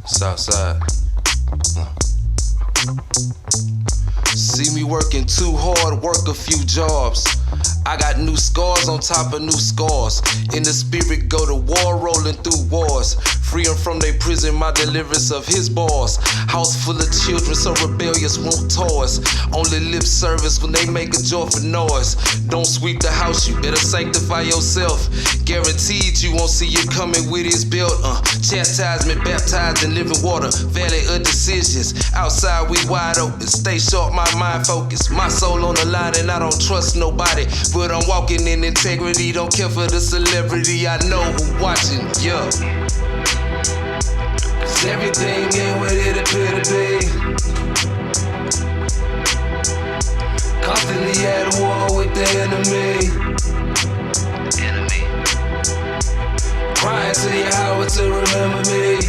Southside. See me working too hard, work a few jobs. I got new scars on top of new scars. In the spirit go to war, rolling through wars. Free 'em from their prison, my deliverance of his bars. House full of children, so rebellious, want toys. Only lip service when they make a joyful noise. Don't sweep the house, you better sanctify yourself. Guaranteed you won't see you coming with his belt. Chastisement, baptized in living water. Valley of decisions. Outside we wide open. Stay sharp, my mind focused. My soul on the line and I don't trust nobody. But I'm walking in integrity. Don't care for the celebrity. I know who watching, yeah. Cause everything ain't what it appear to be. Constantly at war with the enemy. Crying to your Howard to remember me.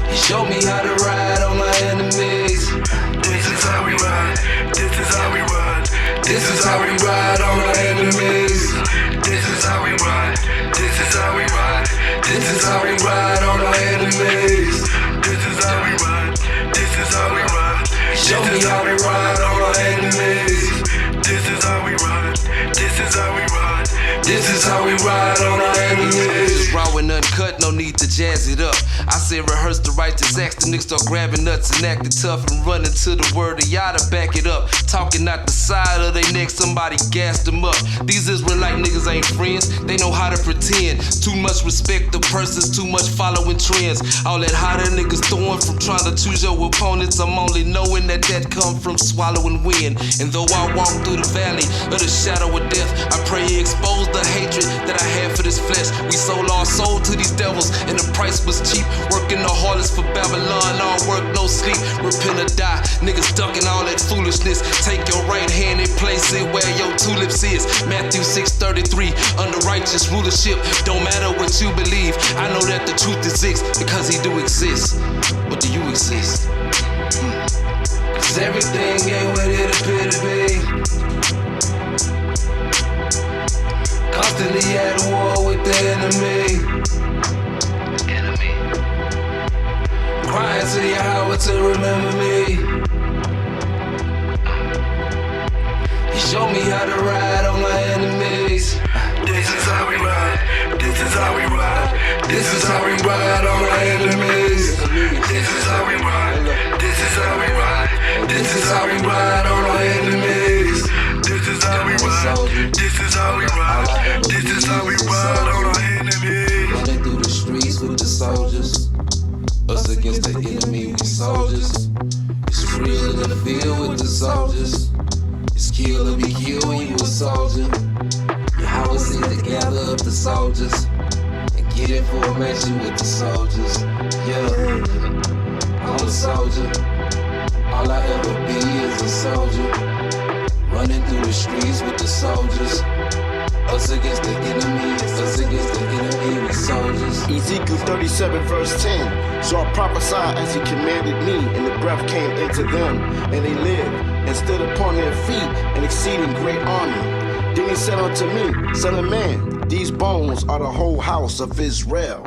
He showed me how to ride on my enemies. This is how we ride. This is how we ride. This is how we ride on our enemies. This is how we ride. This is how we ride. This is how we ride on our enemies. This is how we ride. This is how we ride. Show me how we ride on our enemies. This is how we ride. This is how we ride. This is how we ride on our enemies. Raw and uncut, no need to jazz it up. I said rehearse the righteous acts, the niggas start grabbing nuts and acting tough and running to the word of y'all to back it up. Talking out the side of their neck, somebody gassed them up. These Israelite niggas ain't friends, they know how to pretend. Too much respect the persons, too much following trends. All that hotter niggas throwing from trying to choose your opponents. I'm only knowing that come from swallowing wind. And though I walk through the valley of the shadow of death, I pray he expose the hatred that I have for this flesh. We sold our soul to these devils and the price was cheap. Working the hardest for Babylon, all work, no sleep. Repent or die, niggas ducking all that foolishness. Take your right hand and place it where your tulips is. Matthew 6:33, under righteous rulership. Don't matter what you believe, I know that the truth exists because he do exist. But do you exist? Cause everything ain't what it appear to be. Constantly at war with the enemy. Crying to your Howard to remember me. He showed me how to ride on my enemies. This is how we ride. This is how we ride. This is how we ride on our enemies. This is how we ride. This is how we ride. This is how we ride on our enemies. This is how we ride. This is how we ride. This is how we ride on our enemies. Running through the streets with the soldiers. Us against the enemy, we soldiers. It's real in the field with the soldiers. It's kill or be killed when you a soldier. How is it to gather up the soldiers and get information with the soldiers? Yeah, I'm a soldier. All I ever be is a soldier. Running through the streets with the soldiers. Us against the enemy, us against the enemy, we soldiers. Ezekiel 37 verse 10. So I prophesied as he commanded me, and the breath came into them, and they lived, and stood upon their feet, an exceeding great army. Then he said unto me, Son of man, these bones are the whole house of Israel.